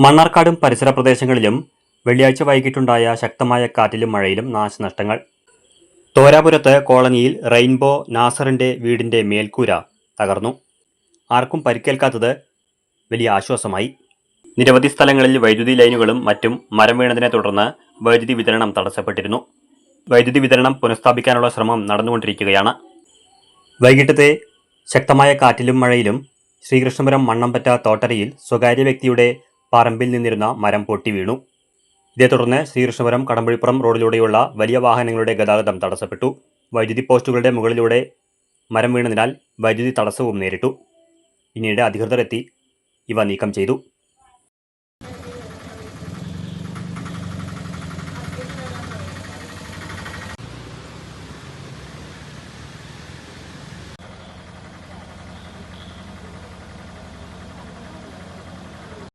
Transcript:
മണ്ണാർക്കാടും പരിസര പ്രദേശങ്ങളിലും വെള്ളിയാഴ്ച വൈകിട്ടുണ്ടായ ശക്തമായ കാറ്റിലും മഴയിലും നാശനഷ്ടങ്ങൾ. തോരാപുരത്ത് കോളനിയിൽ റെയിൻബോ നാസറിന്റെ വീടിന്റെ മേൽക്കൂര തകർന്നു. ആർക്കും പരിക്കേൽക്കാത്തത് വലിയ ആശ്വാസമായി. നിരവധി സ്ഥലങ്ങളിൽ വൈദ്യുതി ലൈനുകളും മറ്റും മരം വീണതിനെ തുടർന്ന് വൈദ്യുതി വിതരണം തടസ്സപ്പെട്ടിരുന്നു. വൈദ്യുതി വിതരണം പുനഃസ്ഥാപിക്കാനുള്ള ശ്രമം നടന്നുകൊണ്ടിരിക്കുകയാണ്. വൈകിട്ടത്തെ ശക്തമായ കാറ്റിലും മഴയിലും ശ്രീകൃഷ്ണപുരം മണ്ണമ്പറ്റ തോട്ടരയിൽ സ്വകാര്യ വ്യക്തിയുടെ പറമ്പിൽ നിന്നിരുന്ന മരം പൊട്ടി വീണു. ഇതേ തുടർന്ന് ശ്രീകൃഷ്ണപുരം കടമ്പഴിപ്പുറം റോഡിലൂടെയുള്ള വലിയ വാഹനങ്ങളുടെ ഗതാഗതം തടസ്സപ്പെട്ടു. വൈദ്യുതി പോസ്റ്റുകളുടെ മുകളിലൂടെ മരം വീണതിനാൽ വൈദ്യുതി തടസ്സവും നേരിട്ടു. പിന്നീട് അധികൃതർ എത്തി ഇവ നീക്കം ചെയ്തു.